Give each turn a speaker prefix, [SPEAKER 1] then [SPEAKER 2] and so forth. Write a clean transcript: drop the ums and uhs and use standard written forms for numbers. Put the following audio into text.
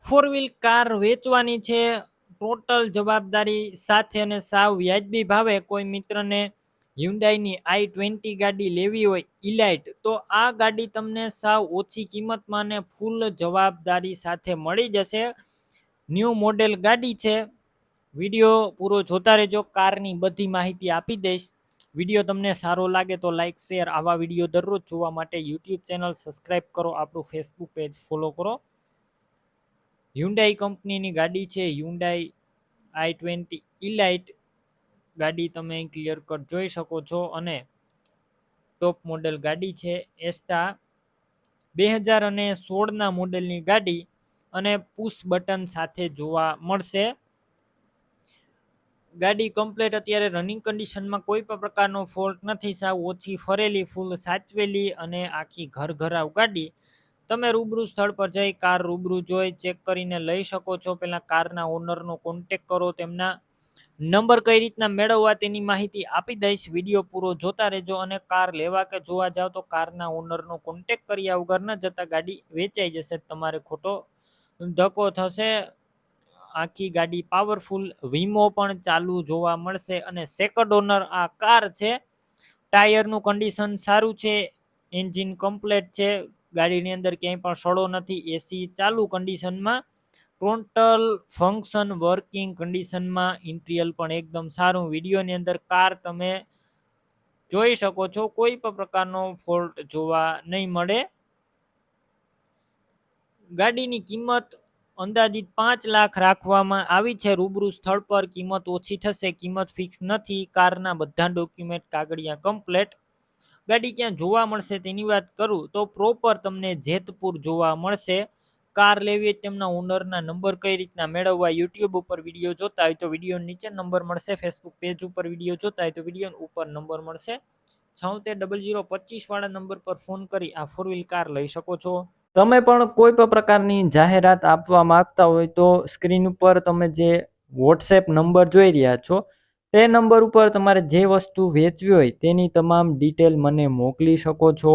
[SPEAKER 1] Four wheel car વેચવાની છે total જવાબદારી સાથે અને સાવ વ્યાજબી ભાવે કોઈ મિત્રને હ્યુન્ડાઈની i20 ગાડી લેવી હોય ઇલાઇટ, તો આ ગાડી તમને સાવ ઓછી કિંમતમાં ને ફૂલ જવાબદારી સાથે મળી જશે. ન્યૂ મોડેલ ગાડી છે. વિડીયો પૂરો જોતા રહેજો, કારની બધી માહિતી આપી દઈશ. વિડીયો તમને સારો લાગે તો લાઈક શેર, આવા વિડીયો દરરોજ જોવા માટે યુટ્યુબ ચેનલ સબસ્ક્રાઈબ કરો, આપણું ફેસબુક પેજ ફોલો કરો. હ્યુન્ડાઈ કંપનીની ગાડી છે, હ્યુન્ડાઈ i20 ઇલાઇટ ગાડી તમે ક્લિયર કટ જોઈ શકો છો અને ટોપ મોડેલ ગાડી છે. એસ્ટા 2016ના મોડેલની ગાડી અને પુશ બટન સાથે જોવા મળશે. ગાડી કમ્પ્લીટ અત્યારે રનિંગ કન્ડિશનમાં કોઈ પણ પ્રકારનો ફોલ્ટ નથી, સાવ ઓછી ફરેલી, ફૂલ સાચવેલી અને આખી ઘરઘરાવ ગાડી. તમે રૂબરૂ સ્થળ પર જઈ કાર રૂબરૂ જોઈ ચેક કરીને લઈ શકો છો. પહેલાં કારના ઓનરનો કોન્ટેક કરો, તેમના નંબર કઈ રીતના મેળવવા તેની માહિતી આપી દઈશ. વિડીયો પૂરો જોતા રહેજો અને કાર લેવા કે જોવા જાવ તો કારના ઓનરનો કોન્ટેક કર્યા વગર ન જતા ગાડી વેચાઈ જશે, તમારે ખોટો ધક્કો થશે. આખી ગાડી પાવરફુલ, વીમો પણ ચાલુ જોવા મળશે અને સેકન્ડ ઓનર આ કાર છે. ટાયરનું કન્ડિશન સારું છે, એન્જિન કમ્પ્લેટ છે, ગાડીની અંદર ક્યાંય પણ સડો નથી, એસી ચાલુ કન્ડિશનમાં, ટોટલ ફંક્શન વર્કિંગ કન્ડિશનમાં, ઇન્ટિરિયર પણ એકદમ સારું. વિડીયોની અંદર કાર તમે જોઈ શકો છો, કોઈ પણ પ્રકારનો ફોલ્ટ જોવા નહીં મળે. ગાડીની કિંમત અંદાજિત 5 લાખ રાખવામાં આવી છે. રૂબરૂ સ્થળ પર કિંમત ઓછી થશે, કિંમત ફિક્સ નથી. કારના બધા ડોક્યુમેન્ટ કાગળિયા કમ્પ્લેટ. ગાડી ક્યાં જોવા મળશે તેની વાત કરું તો પ્રોપર તમને જેતપુર જોવા મળશે. કાર લેવી તેમના ઓનરના નંબર કઈ રીતના મેળવવા, યુટ્યુબ ઉપર વિડીયો જોતા હોય તો વિડીયો નીચે નંબર મળશે, ફેસબુક પેજ ઉપર વિડીયો જોતા હોય તો વિડીયો ઉપર નંબર મળશે. 760025 વાળા નંબર પર ફોન કરી આ ફોર વ્હીલ કાર લઈ શકો છો. તમે પણ કોઈ પણ પ્રકારની જાહેરાત આપવા માંગતા હોય તો સ્ક્રીન ઉપર તમે જે વોટ્સએપ નંબર જોઈ રહ્યા છો તે નંબર ઉપર તમારે જે વસ્તુ વેચવી હોય તેની તમામ ડિટેલ મને મોકલી શકો છો.